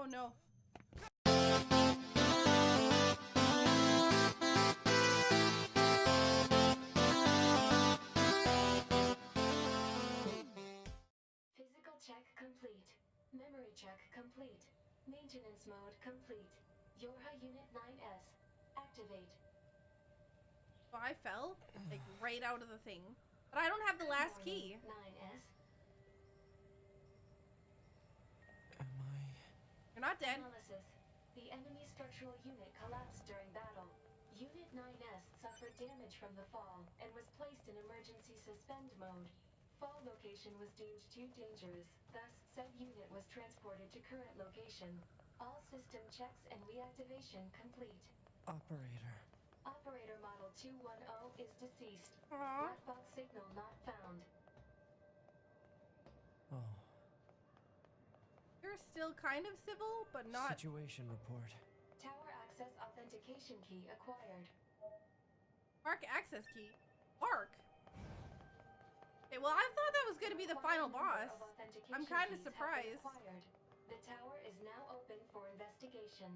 Oh no. Physical check complete. Memory check complete. Maintenance mode complete. Yorha Unit 9S. Activate. So I fell, like, right out of the thing. But I don't have the last key. 9S. Am I... You're not dead. Analysis. The enemy structural unit collapsed during battle. Unit 9S suffered damage from the fall and was placed in emergency suspend mode. Fall location was deemed too dangerous, thus said unit was transported to current location. All system checks and reactivation complete. Operator. Operator model 210 is deceased. Aww. Black box signal not found. Oh. You're still kind of civil, but not. Situation report. Tower access authentication key acquired. Arc access key. Arc. Okay, well, I thought that was going to be the final boss. I'm kind of surprised. The tower is now open for investigation.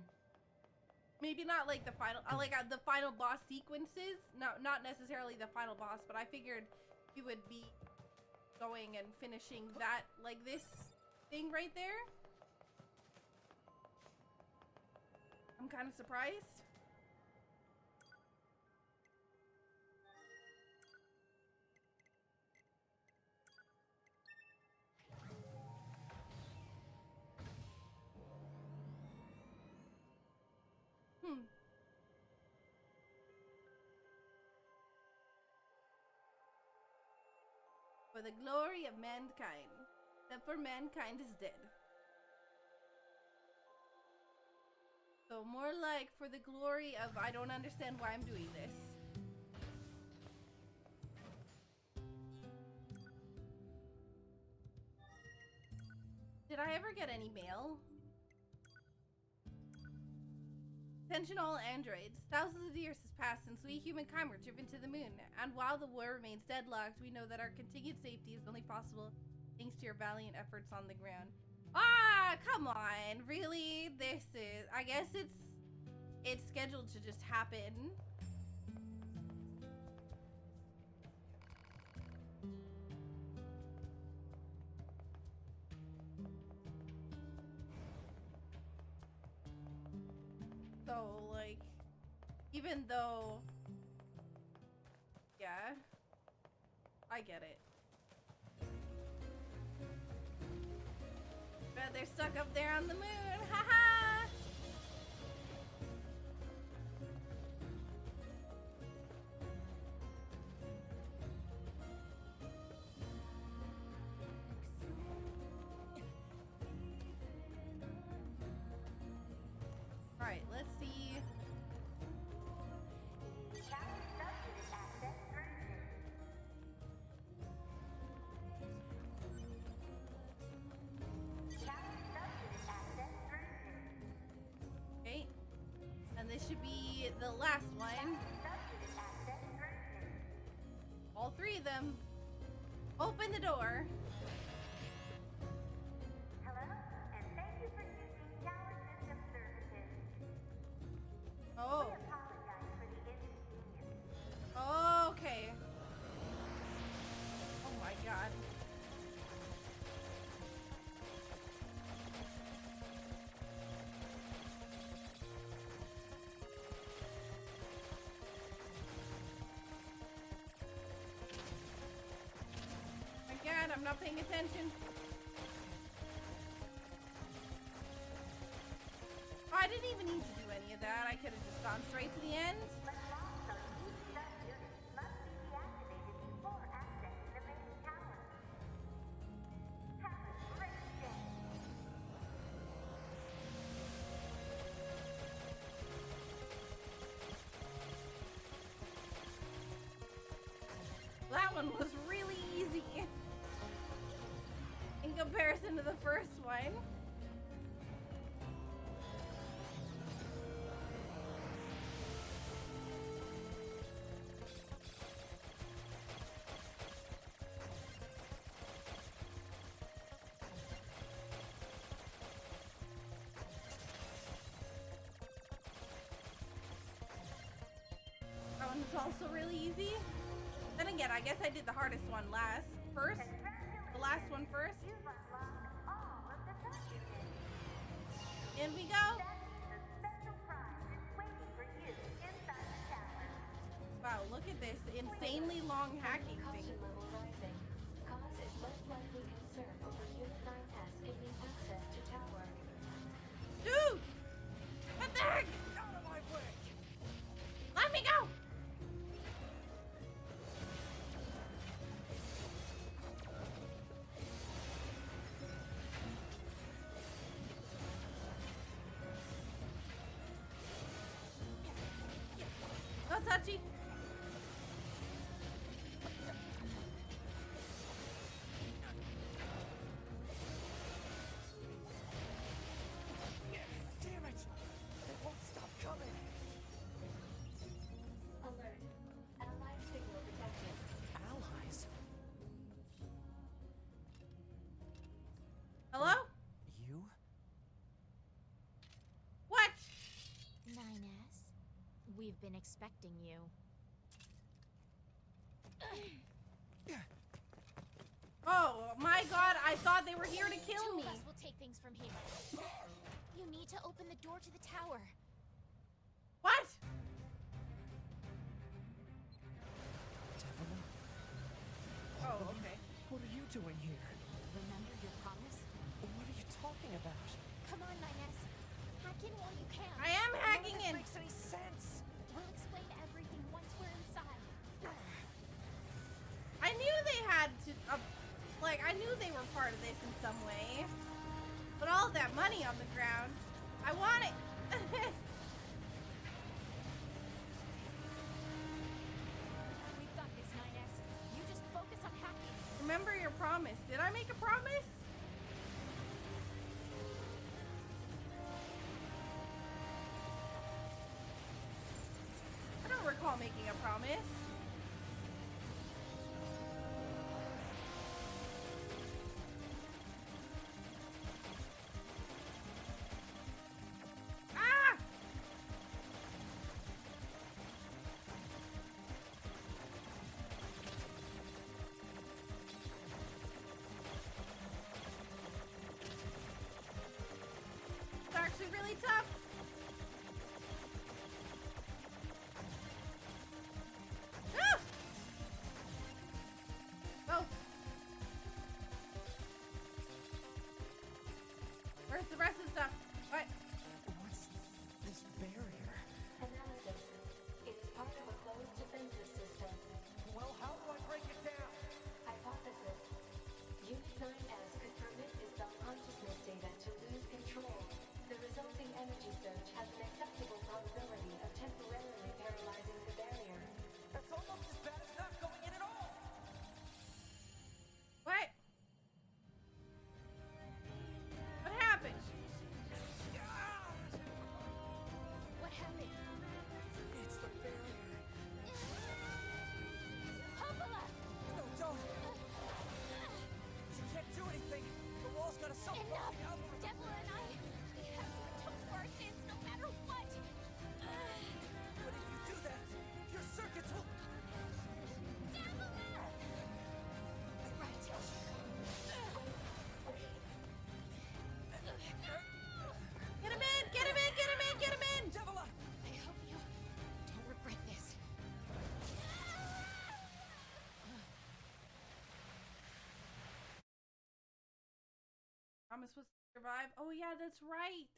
Maybe not like the final, the final boss sequences. No, not necessarily the final boss, but I figured you would be going and finishing that, like this thing right there. I'm kind of surprised. For the glory of mankind. Except for mankind is dead. So more like for the glory of I don't understand why I'm doing this. Did I ever get any mail? Attention all androids. Thousands of years has passed since we humankind were driven to the moon. And while the war remains deadlocked, we know that our continued safety is only possible thanks to your valiant efforts on the ground. Ah, come on. Really? This is... I guess it's scheduled to just happen. So, like, even though, yeah, I get it. Bet they're stuck up there on the moon, haha! Alright, let's see. Okay. And this should be the last one. All three of them. Open the door. Oh. Okay. Oh my god. Again, I'm not paying attention. Oh, I didn't even need to do any of that. I could have just gone straight to the end. That one was really easy in comparison to the first one. also really easy. Then again, I guess I did the hardest one first. The last one first. In we go. Wow, look at this insanely long hacking thing. Caution level rising. Cause is most likely concern over Unit 9S gaining access to tower. Dude! What the heck? Out of my way! Let me go! No touchy. Damn it! They won't stop coming! Alert. Allied signal detected. Allies? Hello? You? What? 9S, we've been expecting you. Oh my god, I thought they were here to kill Two me. of us will take things from here. You need to open the door to the tower. What? Devil? Oh, okay. What are you doing here? Remember your promise? What are you talking about? Come on, 9S. Hack in while you can. I am hacking None in. of this makes any sense! We'll explain everything once we're inside. I knew they had to, I knew they were part of this in some way. But all that money on the ground, I want it. We've got this, 9S. You just focus on hacking. Remember your promise. Did I make a promise? I don't recall making a promise. Ah! It's actually really tough. Ah! Oh. Where's the rest of the stuff? What? What's this barrier? Analysis. It's part of a closed defensive system. Well, how do I break it down? Hypothesis. Unit 9S could permit its subconsciousness data to lose control. The resulting energy surge has an acceptable probability of temporarily paralyzing the barrier. That's almost as bad as not going in at all! What? What happened? What happened? It's the barrier. Hopola! No, don't! She can't do anything! The wall's got a self-closing Enough! algorithm! Devil and I, we have to atone for our sins no matter what! But if you do that, your circuits will... Devil! Right. Get him in! Get him in! Get him in! Get him in! Devila! I hope you don't regret this. Promise was to survive. Oh yeah, that's right.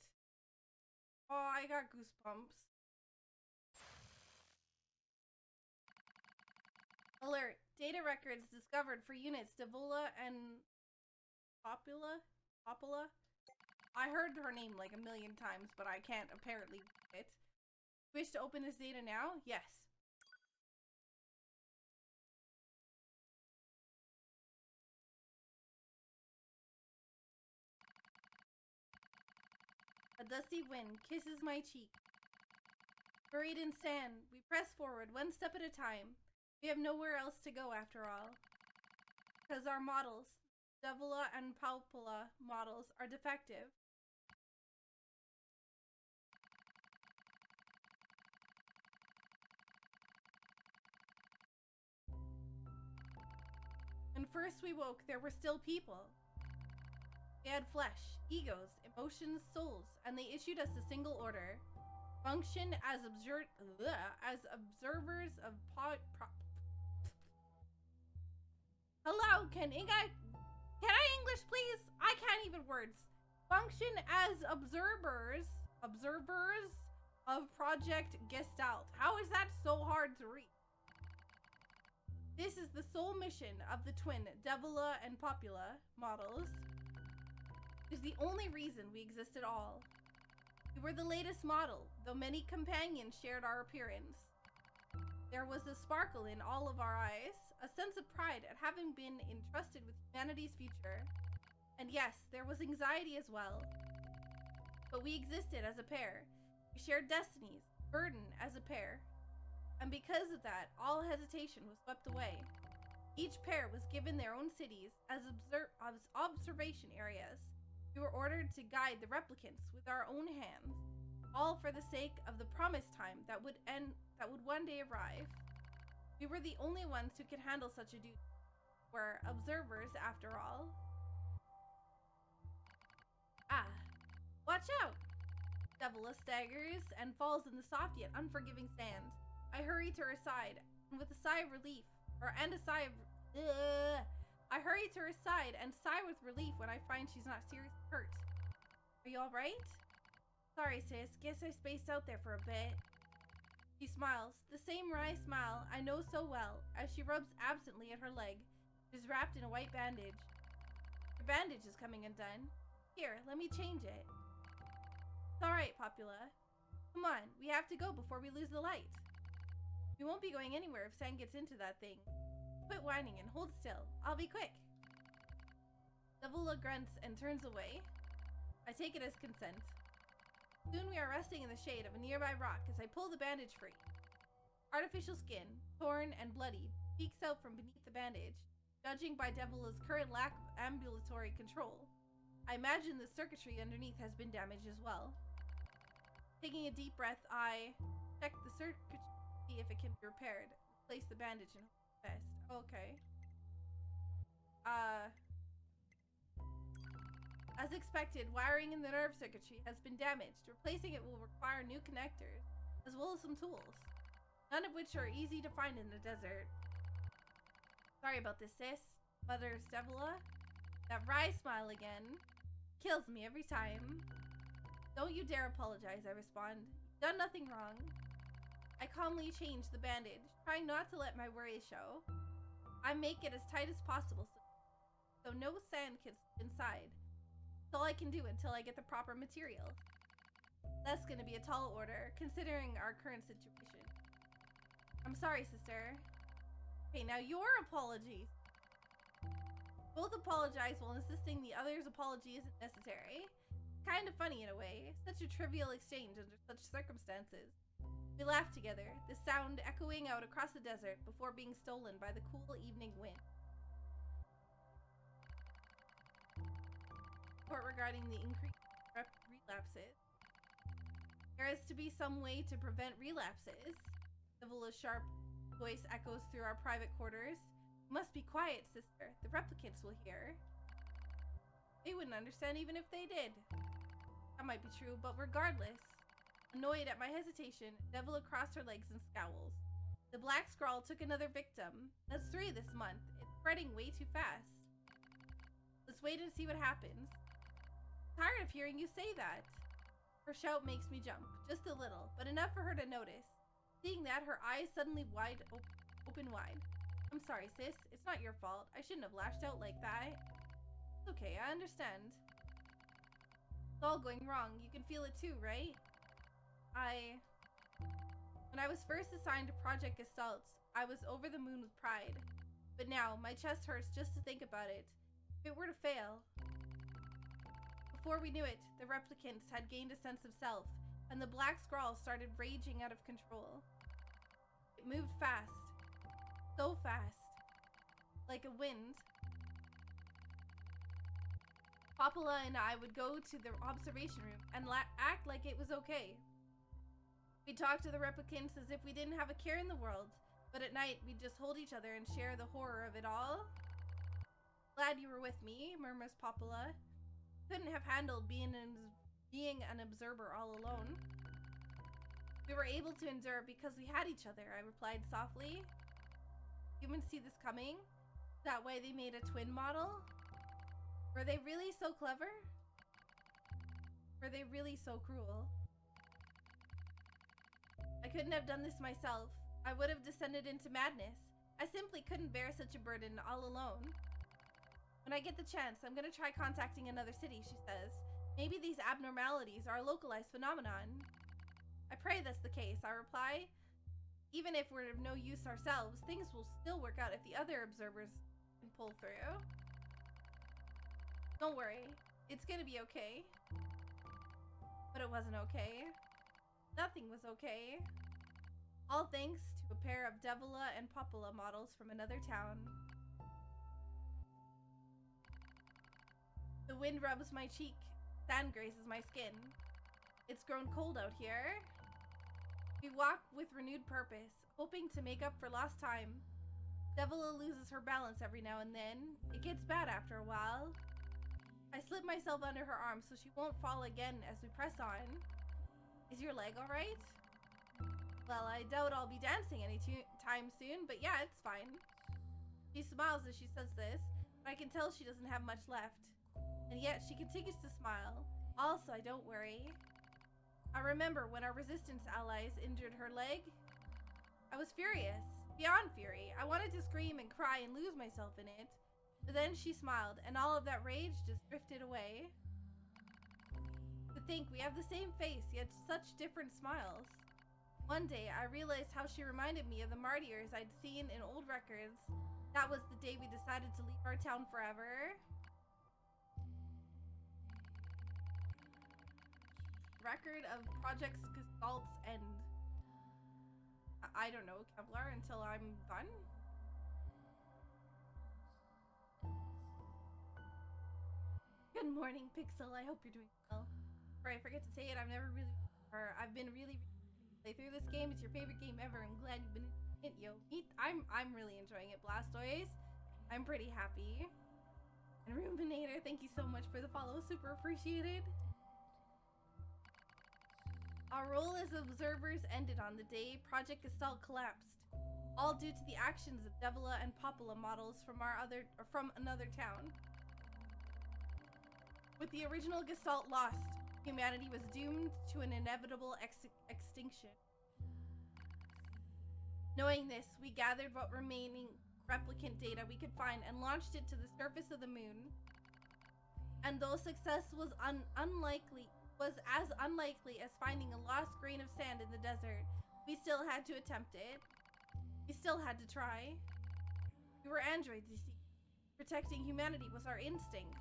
Oh, I got goosebumps. Alert. Data records discovered for units Davula and Popula. I heard her name like a million times, but I can't apparently read it. Wish to open this data now? Yes. A dusty wind kisses my cheek. Buried in sand, we press forward one step at a time. We have nowhere else to go after all. Because our models, Davula and Palpula models, are defective. When first we woke, there were still people. They had flesh, egos, emotions, souls, and they issued us a single order. Function as observers of Hello, can I English please? I can't even words. Function as observers of Project Gestalt. How is that so hard to read? This is the sole mission of the twin Devila and Popula models. It is the only reason we exist at all. We were the latest model, though many companions shared our appearance. There was a sparkle in all of our eyes, a sense of pride at having been entrusted with humanity's future. And yes, there was anxiety as well. But we existed as a pair. We shared destinies, burden as a pair. And because of that, all hesitation was swept away. Each pair was given their own cities as observation areas. We were ordered to guide the replicants with our own hands, all for the sake of the promised time that would one day arrive. We were the only ones who could handle such a duty. We're observers after all. Watch out! Devila staggers and falls in the soft yet unforgiving sand. I hurry to her side, and with a sigh of relief, I hurry to her side and sigh with relief when I find she's not seriously hurt. Are you alright? Sorry, sis. Guess I spaced out there for a bit. She smiles, the same wry smile I know so well, as she rubs absently at her leg, which is wrapped in a white bandage. Your bandage is coming undone. Here, let me change it. It's alright, Popula. Come on, we have to go before we lose the light. We won't be going anywhere if Sand gets into that thing. Quit whining and hold still. I'll be quick. Devila grunts and turns away. I take it as consent. Soon we are resting in the shade of a nearby rock as I pull the bandage free. Artificial skin, torn and bloody, peeks out from beneath the bandage. Judging by Devila's current lack of ambulatory control, I imagine the circuitry underneath has been damaged as well. Taking a deep breath, I check the circuitry to see if it can be repaired. Place the bandage in her vest. Okay. As expected, wiring in the nerve circuitry has been damaged. Replacing it will require new connectors, as well as some tools, none of which are easy to find in the desert. Sorry about this, sis, mutters Devila. That wry smile again kills me every time. Don't you dare apologize, I respond. You've done nothing wrong. I calmly change the bandage, trying not to let my worries show. I make it as tight as possible so no sand gets inside. It's all I can do until I get the proper material. That's gonna be a tall order, considering our current situation. I'm sorry, sister. Okay, now your apology. Both apologize while insisting the other's apology isn't necessary. Kind of funny in a way. Such a trivial exchange under such circumstances. We laugh together, the sound echoing out across the desert before being stolen by the cool evening wind. Report regarding the increased relapses. There is to be some way to prevent relapses. Devila's sharp voice echoes through our private quarters. You must be quiet, sister. The replicants will hear. They wouldn't understand even if they did. That might be true, but regardless. Annoyed at my hesitation, Devila crossed her legs and scowls. The black scrawl took another victim. That's 3 this month. It's spreading way too fast. Let's wait and see what happens. Tired of hearing you say that. Her shout makes me jump, just a little, but enough for her to notice. Seeing that, her eyes suddenly open wide. I'm sorry, sis. It's not your fault. I shouldn't have lashed out like that. It's okay, I understand. It's all going wrong. You can feel it too, right? When I was first assigned to Project Gestalt, I was over the moon with pride. But now, my chest hurts just to think about it. If it were to fail... Before we knew it, the replicants had gained a sense of self, and the black scrawl started raging out of control. It moved fast. So fast. Like a wind. Popula and I would go to the observation room and act like it was okay. We'd talk to the replicants as if we didn't have a care in the world, but at night we'd just hold each other and share the horror of it all. Glad you were with me, murmurs Popula. Couldn't have handled being an observer all alone. We were able to endure because we had each other, I replied softly. Humans see this coming? That why they made a twin model? Were they really so clever? Were they really so cruel? I couldn't have done this myself. I would have descended into madness. I simply couldn't bear such a burden all alone. When I get the chance, I'm gonna try contacting another city, she says. Maybe these abnormalities are a localized phenomenon. I pray that's the case, I reply. Even if we're of no use ourselves, things will still work out if the other observers can pull through. Don't worry, it's gonna be okay. But it wasn't okay. Nothing was okay. All thanks to a pair of Devila and Popula models from another town. The wind rubs my cheek. Sand grazes my skin. It's grown cold out here. We walk with renewed purpose, hoping to make up for lost time. Devila loses her balance every now and then. It gets bad after a while. I slip myself under her arm so she won't fall again as we press on. Is your leg alright? Well, I doubt I'll be dancing any time soon, but yeah, it's fine. She smiles as she says this, but I can tell she doesn't have much left. And yet she continues to smile. Also, I don't worry. I remember when our resistance allies injured her leg. I was furious, beyond fury. I wanted to scream and cry and lose myself in it. But then she smiled, and all of that rage just drifted away. To think we have the same face, yet such different smiles. One day, I realized how she reminded me of the martyrs I'd seen in old records. That was the day we decided to leave our town forever. Record of Project Gestalt's end. I don't know, Kevlar, until I'm done. Good morning, Pixel. I hope you're doing well. Before I forget to say it, I've been really play through this game. It's your favorite game ever. I'm glad you've been in it, yo. I'm really enjoying it, Blastoise. I'm pretty happy. And Ruminator, thank you so much for the follow. Super appreciated. Our role as observers ended on the day Project Gestalt collapsed, all due to the actions of Devila and Popula models from another town. With the original Gestalt lost, humanity was doomed to an inevitable extinction. Knowing this, we gathered what remaining replicant data we could find and launched it to the surface of the moon. And though success was as unlikely as finding a lost grain of sand in the desert, we still had to attempt it. We still had to try. We were androids, you see. Protecting humanity was our instinct.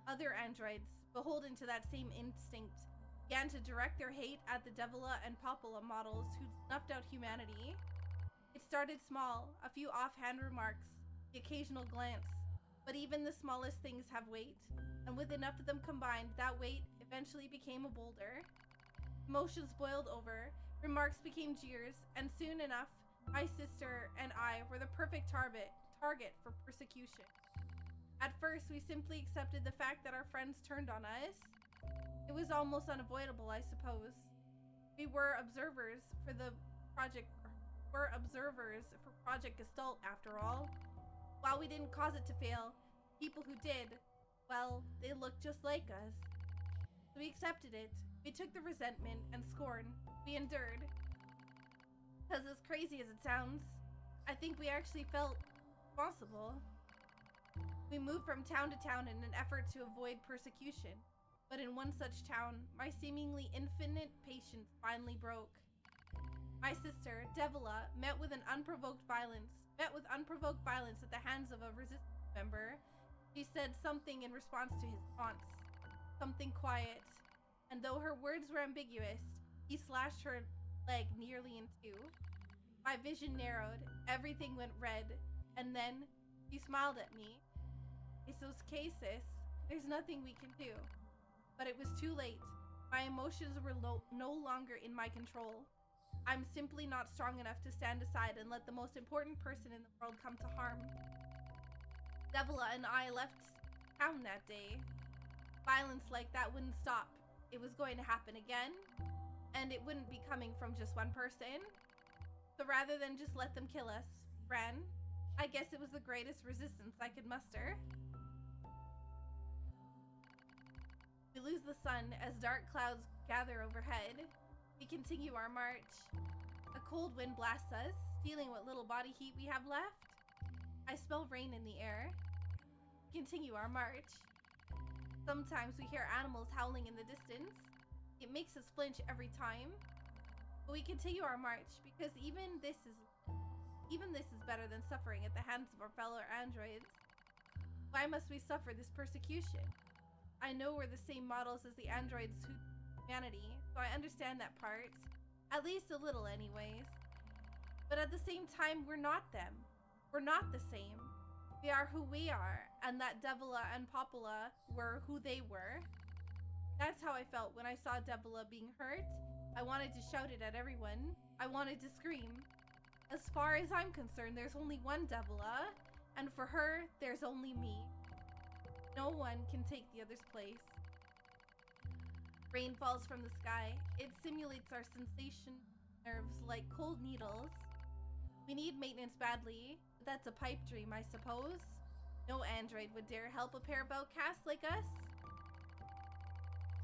Other androids, beholden to that same instinct, began to direct their hate at the Devila and Popula models who snuffed out humanity. It started small, a few offhand remarks, the occasional glance, but even the smallest things have weight, and with enough of them combined, that weight eventually became a boulder. Emotions boiled over, remarks became jeers, and soon enough, my sister and I were the perfect target for persecution. At first, we simply accepted the fact that our friends turned on us. It was almost unavoidable, I suppose. We were observers for Project Gestalt, after all. While we didn't cause it to fail, people who did, well, they looked just like us. So we accepted it. We took the resentment and scorn. We endured. Because as crazy as it sounds, I think we actually felt responsible. We moved from town to town in an effort to avoid persecution. But in one such town, my seemingly infinite patience finally broke. My sister, Devila, met with unprovoked violence at the hands of a resistance member. She said something in response to his taunts. Something quiet. And though her words were ambiguous, he slashed her leg nearly in two. My vision narrowed, everything went red, and then she smiled at me. "Esos cases, there's nothing we can do." But it was too late. My emotions were no longer in my control. I'm simply not strong enough to stand aside and let the most important person in the world come to harm. Devila and I left town that day. Violence like that wouldn't stop. It was going to happen again, and it wouldn't be coming from just one person. So rather than just let them kill us, ran. I guess it was the greatest resistance I could muster. We lose the sun as dark clouds gather overhead. We continue our march. A cold wind blasts us, stealing what little body heat we have left. I smell rain in the air. We continue our march. Sometimes we hear animals howling in the distance. It makes us flinch every time. But we continue our march because even this is better than suffering at the hands of our fellow androids. Why must we suffer this persecution? I know we're the same models as the androids who humanity, so I understand that part. At least a little anyways. But at the same time, we're not them. We're not the same. We are who we are, and that Devila and Popula were who they were. That's how I felt when I saw Devila being hurt. I wanted to shout it at everyone. I wanted to scream. As far as I'm concerned, there's only one Devila, and for her, there's only me. No one can take the other's place. Rain falls from the sky. It simulates our sensation nerves like cold needles. We need maintenance badly, but that's a pipe dream, I suppose. No android would dare help a pair of outcasts like us.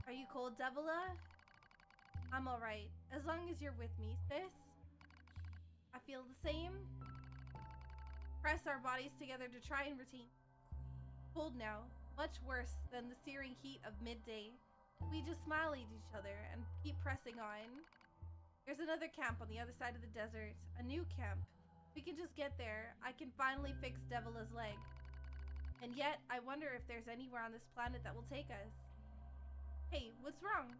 Are you cold, Devila? I'm alright, as long as you're with me, sis. I feel the same. Press our bodies together to try and retain. Cold now, much worse than the searing heat of midday. We just smile at each other and keep pressing on. There's another camp on the other side of the desert. A new camp. We can just get there. I can finally fix Devila's leg. And yet, I wonder if there's anywhere on this planet that will take us. Hey, what's wrong?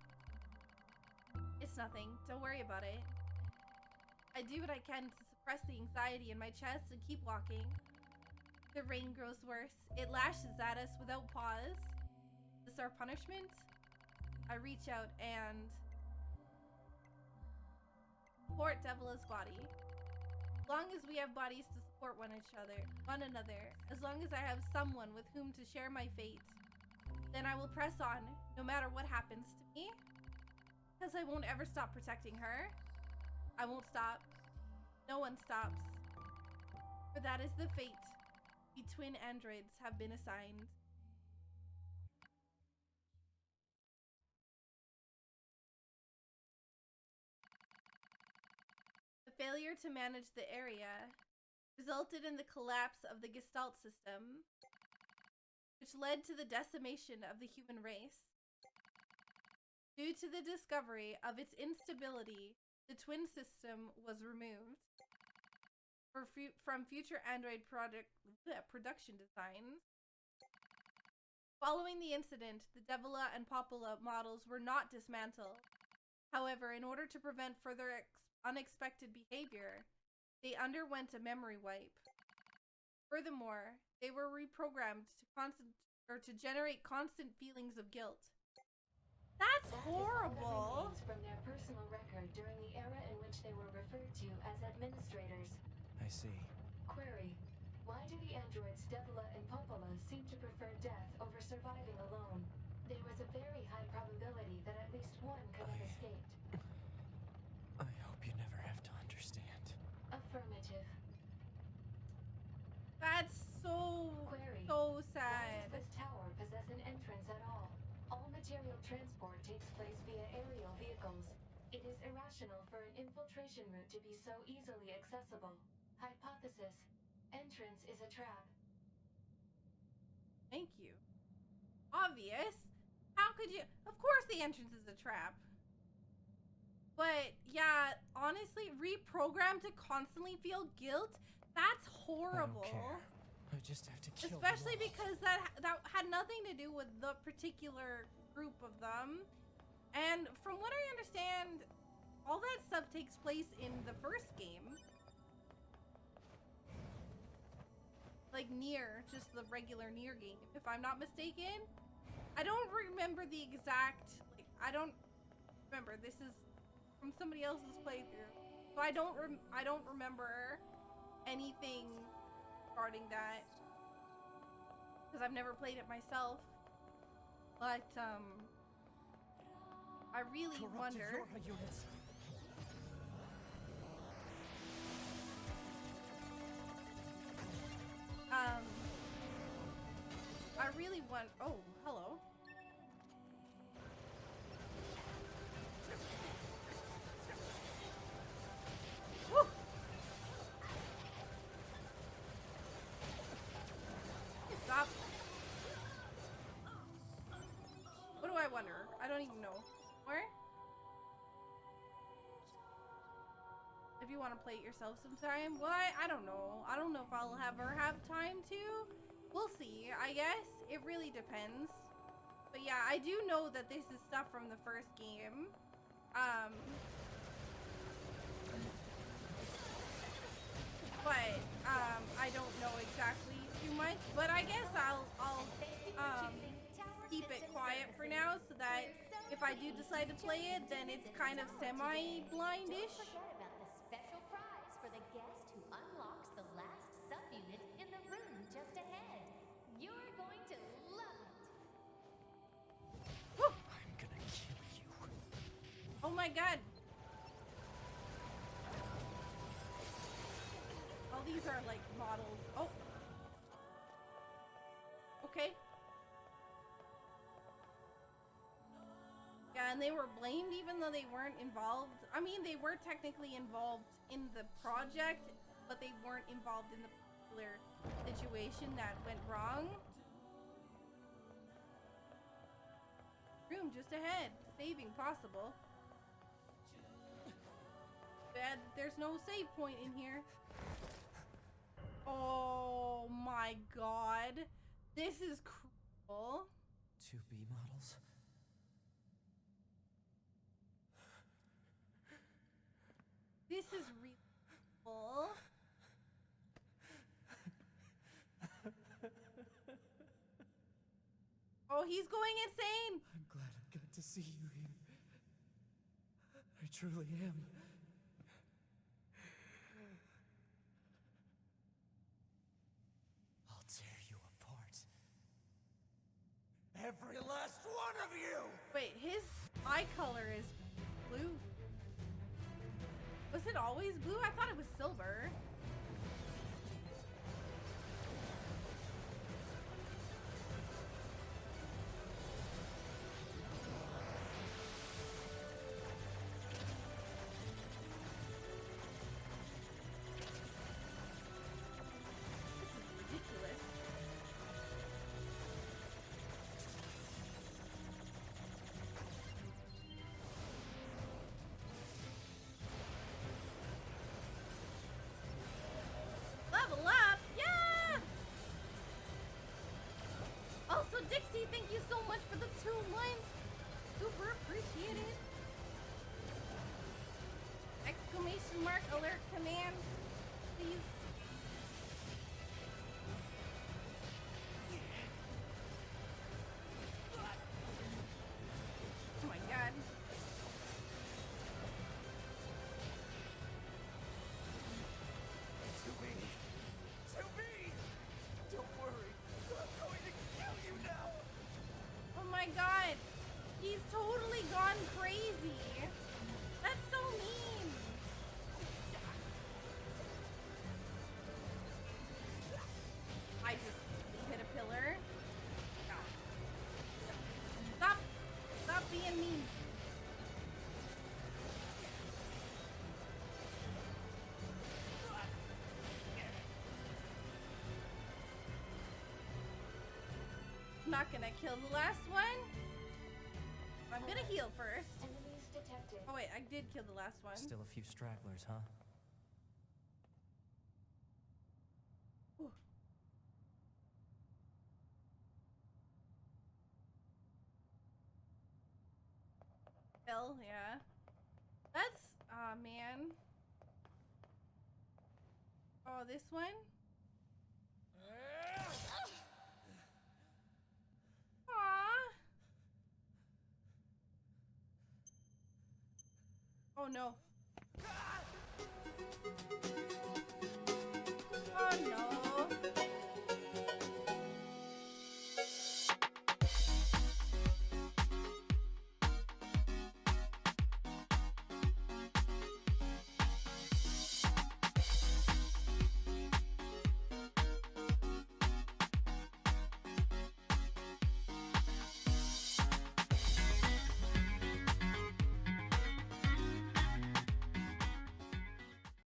It's nothing. Don't worry about it. I do what I can to suppress the anxiety in my chest and keep walking. The rain grows worse. It lashes at us without pause. Is this our punishment? I reach out and support Devila's body. As long as we have bodies to support one another, as long as I have someone with whom to share my fate, then I will press on, no matter what happens to me. Because I won't ever stop protecting her. I won't stop. No one stops. For that is the fate we twin androids have been assigned. The failure to manage the area resulted in the collapse of the Gestalt system, which led to the decimation of the human race. Due to the discovery of its instability, the twin system was removed from future android production designs. Following the incident, the Devila and Popula models were not dismantled. However, in order to prevent further unexpected behavior, they underwent a memory wipe. Furthermore, they were reprogrammed to generate constant feelings of guilt. That's horrible. That is all that remains from their personal record during the era in which they were referred to as administrators. I see. Query: why do the androids Devila and Popola seem to prefer death over surviving alone? There was a very high probability that at least one could have escaped. I hope you never have to understand. Affirmative. That's so Query: so why sad. does this tower possess an entrance at all? All material transport takes place via aerial vehicles. It is irrational for an infiltration route to be so easily accessible. Hypothesis: entrance is a trap. Thank you. Obvious. How could you? Of course the entrance is a trap. But yeah, honestly, reprogrammed to constantly feel guilt? That's horrible. I don't care. I just have to kill Especially them all. because that had nothing to do with the particular group of them. And from what I understand, all that stuff takes place in the first game. Like Nier, just the regular Nier game, if I'm not mistaken. I don't remember the exact, like, I don't remember. This is from somebody else's playthrough. So I don't remember anything regarding that. because I've never played it myself. But I really Corrupted wonder. Yorha units. I really want. Oh, hello. Woo! Stop. What do I wonder? I don't even know. Where? If you want to play it yourself sometime. Well, I don't know. I don't know if I'll ever have time to. We'll see, I guess. It really depends. But yeah, I do know that this is stuff from the first game. But I don't know exactly too much. But I guess I'll keep it quiet for now so that if I do decide to play it, then it's kind of semi-blindish. Forget about the special prize for the guest who unlocks the last subunit in the room just ahead. You're going to love it. Woo! I'm gonna kill you. Oh my god. All these are like models. Oh. Okay. Yeah, and they were blamed even though they weren't involved. I mean, they were technically involved in the project, but they weren't involved in the particular situation that went wrong. Room just ahead. Saving possible. Bad that there's no save point in here. Oh my god. This is cruel. 2B models. This is really cool. Oh, he's going insane. I'm glad I got to see you here. I truly am. I'll tear you apart. Every last one of you! Wait, his eye color is blue. Was it always blue? I thought it was silver. This is ridiculous. Level up! Yeah! Also, Dixie, thank you so much for the 2 months. Super appreciated. Exclamation mark alert command, please. Oh my god. To me! Don't worry, I'm going to kill you now! Oh my god. He's totally gone crazy. That's so mean. I just hit a pillar. No. Stop. Stop being mean. Not gonna kill the last one. I'm gonna heal first. Enemies detected. Oh wait, I did kill the last one. Still a few stragglers, huh? Ooh. Hell yeah. That's man. Oh, this one? Aww. Oh no.